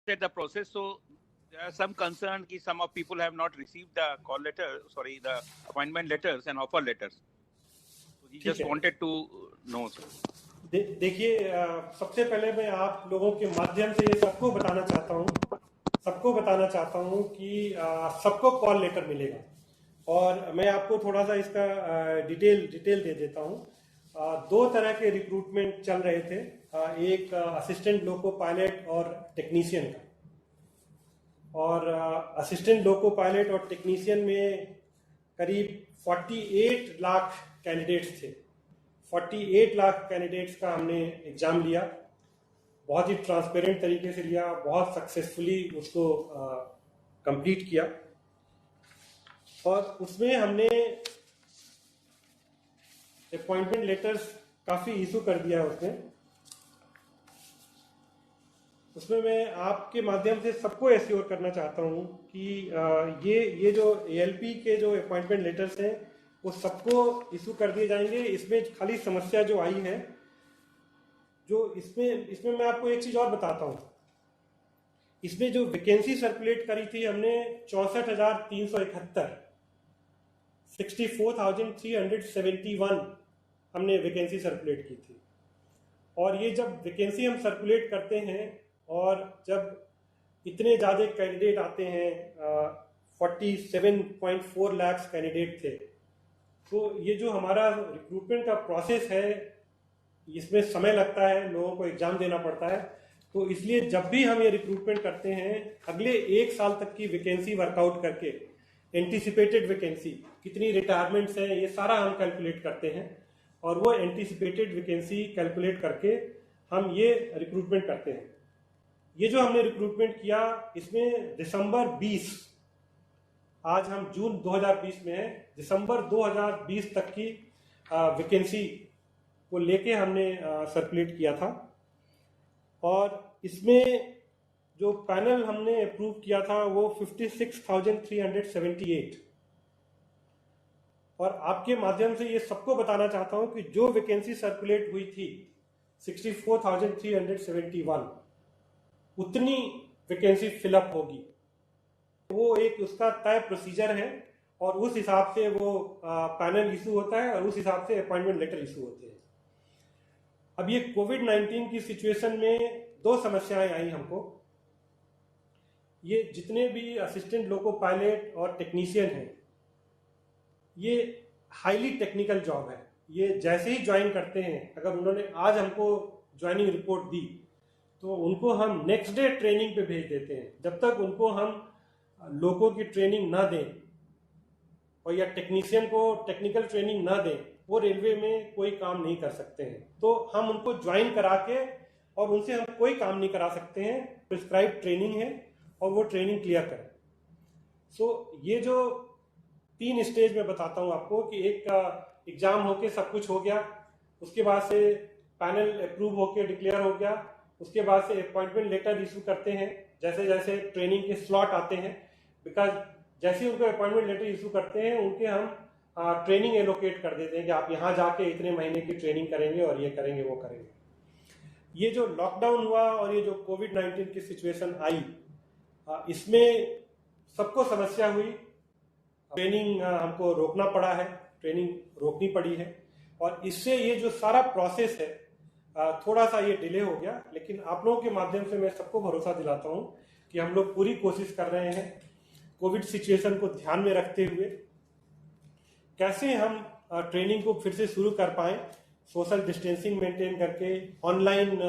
started the process. So there are some concern that some of people have not received the the appointment letters and offer letters. So we just wanted to know, sir. देखिए, सबसे पहले मैं आप लोगों के माध्यम से ये सबको बताना चाहता हूँ कि सबको कॉल लेटर मिलेगा। और मैं आपको थोड़ा सा इसका डिटेल दे देता हूँ। 2 तरह के रिक्रूटमेंट चल रहे थे, एक असिस्टेंट लोको पायलट और टेक्नीशियन का। और असिस्टेंट लोको पायलट और टेक्नीशियन में करीब 48 लाख कैंडिडेट्स थे। 48 लाख कैंडिडेट्स का हमने एग्ज़ाम लिया, बहुत ही ट्रांसपेरेंट तरीके से लिया, बहुत सक्सेसफुली उसको कंप्लीट किया। और उसमें हमने अपॉइंटमेंट लेटर्स काफ़ी इशू कर दिया। उसमें मैं आपके माध्यम से सबको एश्योर करना चाहता हूँ कि ये जो ALP के जो अपॉइंटमेंट लेटर्स हैं वो सबको इशू कर दिए जाएंगे। इसमें खाली समस्या जो आई है, जो इसमें मैं आपको एक चीज़ और बताता हूँ। इसमें जो वैकेंसी सर्कुलेट करी थी हमने 64,371, 64,371 हमने वैकेंसी सर्कुलेट की थी। और ये जब वैकेंसी हम सर्कुलेट करते हैं और जब इतने ज़्यादा कैंडिडेट आते हैं, 47.4 लाख कैंडिडेट थे, तो ये जो हमारा रिक्रूटमेंट का प्रोसेस है इसमें समय लगता है, लोगों को एग्ज़ाम देना पड़ता है। तो इसलिए जब भी हम ये रिक्रूटमेंट करते हैं, अगले 1 साल तक की वैकेंसी वर्कआउट करके, एंटीसिपेटेड वैकेंसी कितनी रिटायरमेंट्स हैं ये सारा हम कैलकुलेट करते हैं। और वो एंटीसिपेटेड वैकेंसी कैलकुलेट करके हम ये रिक्रूटमेंट करते हैं। ये जो हमने रिक्रूटमेंट किया इसमें दिसंबर 20, आज हम जून 2020 में हैं, दिसंबर 2020 तक की वैकेंसी को लेके हमने सर्कुलेट किया था। और इसमें जो पैनल हमने अप्रूव किया था वो 56,378। और आपके माध्यम से ये सबको बताना चाहता हूं कि जो वैकेंसी सर्कुलेट हुई थी 64,371, उतनी वैकेंसी फिलअप होगी। वो एक उसका तय प्रोसीजर है और उस हिसाब से वो पैनल इशू होता है और उस हिसाब से अपॉइंटमेंट लेटर इशू होते हैं। अब ये कोविड-19 की सिचुएशन में 2 समस्याएं आई हमको। ये जितने भी असिस्टेंट लोको पायलट और टेक्नीशियन हैं, ये हाईली टेक्निकल जॉब है। ये जैसे ही ज्वाइन करते हैं, अगर उन्होंने आज हमको ज्वाइनिंग रिपोर्ट दी तो उनको हम नेक्स्ट डे ट्रेनिंग पे भेज देते हैं। जब तक उनको हम लोगों की ट्रेनिंग ना दें और या टेक्नीशियन को टेक्निकल ट्रेनिंग ना दें, वो रेलवे में कोई काम नहीं कर सकते हैं। तो हम उनको ज्वाइन करा के और उनसे हम कोई काम नहीं करा सकते हैं। प्रिस्क्राइब ट्रेनिंग है और वो ट्रेनिंग क्लियर करें। ये जो 3 स्टेज में बताता हूँ आपको कि एक एग्जाम होके सब कुछ हो गया, उसके बाद से पैनल अप्रूव होके डिक्लेयर हो गया, उसके बाद से अपॉइंटमेंट लेटर इशू करते हैं जैसे जैसे ट्रेनिंग के स्लॉट आते हैं। बिकॉज जैसे ही उनको अपॉइंटमेंट लेटर इशू करते हैं उनके हम ट्रेनिंग एलोकेट कर देते हैं कि आप यहाँ जाके इतने महीने की ट्रेनिंग करेंगे और ये करेंगे वो करेंगे। ये जो लॉकडाउन हुआ और ये जो कोविड-19 की सिचुएशन आई, इसमें सबको समस्या हुई। ट्रेनिंग हमको रोकना पड़ा है, ट्रेनिंग रोकनी पड़ी है और इससे ये जो सारा प्रोसेस है थोड़ा सा ये डिले हो गया। लेकिन आप लोगों के माध्यम से मैं सबको भरोसा दिलाता हूँ कि हम लोग पूरी कोशिश कर रहे हैं कोविड सिचुएशन को ध्यान में रखते हुए कैसे हम ट्रेनिंग को फिर से शुरू कर पाएँ, सोशल डिस्टेंसिंग मेंटेन करके, ऑनलाइन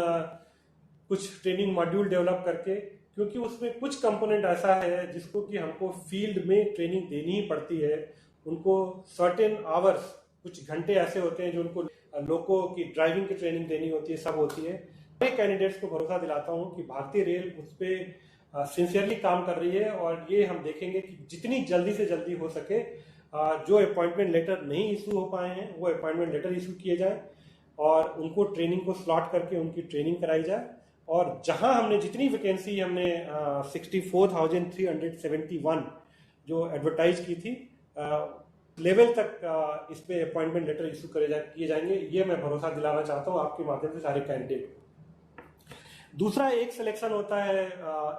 कुछ ट्रेनिंग मॉड्यूल डेवलप करके, क्योंकि उसमें कुछ कंपोनेंट ऐसा है जिसको कि हमको फील्ड में ट्रेनिंग देनी ही पड़ती है। उनको सर्टेन आवर्स, कुछ घंटे ऐसे होते हैं जो उनको लोगों की ड्राइविंग की ट्रेनिंग देनी होती है, सब होती है। मैं कैंडिडेट्स को भरोसा दिलाता हूँ कि भारतीय रेल उस पर सिंसियरली काम कर रही है और ये हम देखेंगे कि जितनी जल्दी से जल्दी हो सके जो अपॉइंटमेंट लेटर नहीं इशू हो पाए हैं वो अपॉइंटमेंट लेटर इशू किए जाए और उनको ट्रेनिंग को स्लॉट करके उनकी ट्रेनिंग कराई जाए। और जहां हमने जितनी वैकेंसी हमने 64,371 जो एडवर्टाइज की थी लेवल तक इस पे अपॉइंटमेंट लेटर इशू किए जाएंगे, ये मैं भरोसा दिलाना चाहता हूँ आपके माध्यम से सारे कैंडिडेट। दूसरा एक सिलेक्शन होता है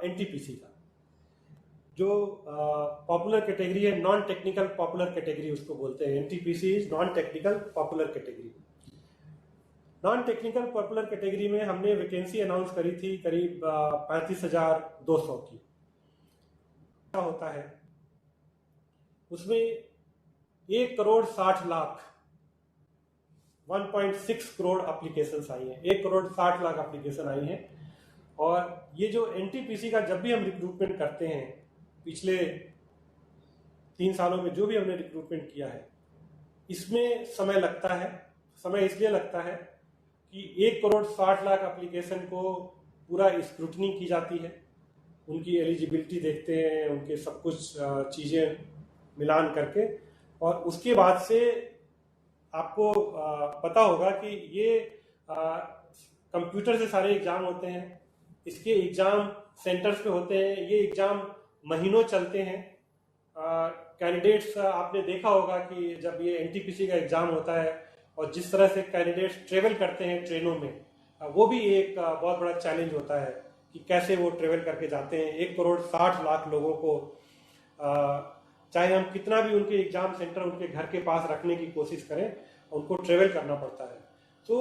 एनटीपीसी का, जो पॉपुलर कैटेगरी है, नॉन टेक्निकल पॉपुलर कैटेगरी उसको बोलते हैं। NTPC is non technical popular category. Non technical popular category में हमने वैकेंसी अनाउंस करी थी करीब 35,200 की। क्या होता है उसमें 1,60,00,000 1.6 करोड़ एप्लीकेशंस आई हैं, 1,60,00,000 एप्लीकेशन आई हैं। और ये जो एनटीपीसी का जब भी हम रिक्रूटमेंट करते हैं, पिछले 3 सालों में जो भी हमने रिक्रूटमेंट किया है, इसमें समय लगता है। समय इसलिए लगता है कि 1,60,00,000 एप्लीकेशन को पूरा स्क्रूटनी की जाती है, उनकी एलिजिबिलिटी देखते हैं, उनके सब कुछ चीज़ें मिलान करके, और उसके बाद से आपको पता होगा कि ये कंप्यूटर से सारे एग्ज़ाम होते हैं, इसके एग्ज़ाम सेंटर्स पे होते हैं, ये एग्ज़ाम महीनों चलते हैं। कैंडिडेट्स आपने देखा होगा कि जब ये एनटीपीसी का एग्ज़ाम होता है और जिस तरह से कैंडिडेट्स ट्रेवल करते हैं ट्रेनों में, वो भी एक बहुत बड़ा चैलेंज होता है कि कैसे वो ट्रेवल करके जाते हैं। 1,60,00,000 लोगों को चाहे हम कितना भी उनके एग्जाम सेंटर उनके घर के पास रखने की कोशिश करें, उनको ट्रेवल करना पड़ता है। तो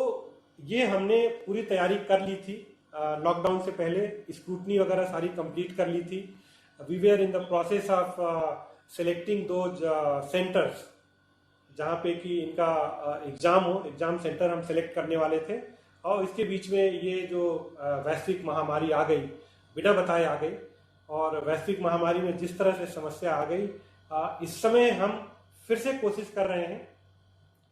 ये हमने पूरी तैयारी कर ली थी लॉकडाउन से पहले, स्क्रूटनी वगैरह सारी कंप्लीट कर ली थी। We were in the process of selecting those centres जहाँ पे कि इनका एग्ज़ाम हो, एग्ज़ाम सेंटर हम सेलेक्ट करने वाले थे। और इसके बीच में ये जो वैश्विक महामारी आ गई, बिना बताए आ गई, और वैश्विक महामारी में जिस तरह से समस्या आ गई, इस समय हम फिर से कोशिश कर रहे हैं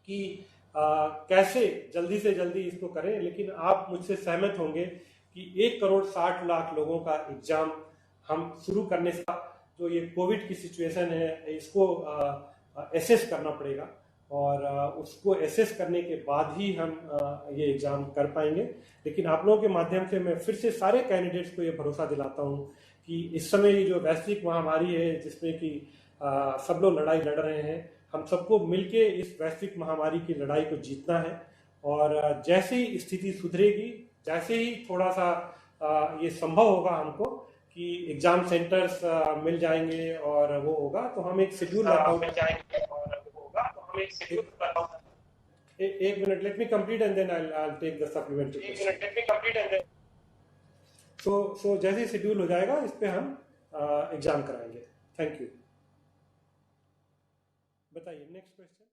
कि कैसे जल्दी से जल्दी इसको करें। लेकिन आप मुझसे सहमत होंगे कि 1,60,00,000 लोगों का एग्ज़ाम हम शुरू करने से, जो ये कोविड की सिचुएशन है, इसको एसेस करना पड़ेगा, और उसको एसेस करने के बाद ही हम ये एग्ज़ाम कर पाएंगे। लेकिन आप लोगों के माध्यम से मैं फिर से सारे कैंडिडेट्स को ये भरोसा दिलाता हूँ कि इस समय ये जो वैश्विक महामारी है, जिसमें कि सब लोग लड़ाई लड़ रहे हैं, हम सबको मिलके इस वैश्विक महामारी की लड़ाई को जीतना है। और जैसे ही स्थिति सुधरेगी, जैसे ही थोड़ा सा ये संभव होगा हमको कि एग्जाम सेंटर्स मिल जाएंगे और वो होगा, तो हम एक शेड्यूल एक minute, let me complete and then I take the supplementary question. So जैसे ही शेड्यूल हो जाएगा, इस पे हम एग्जाम कराएंगे। Thank you. बताइए नेक्स्ट क्वेश्चन।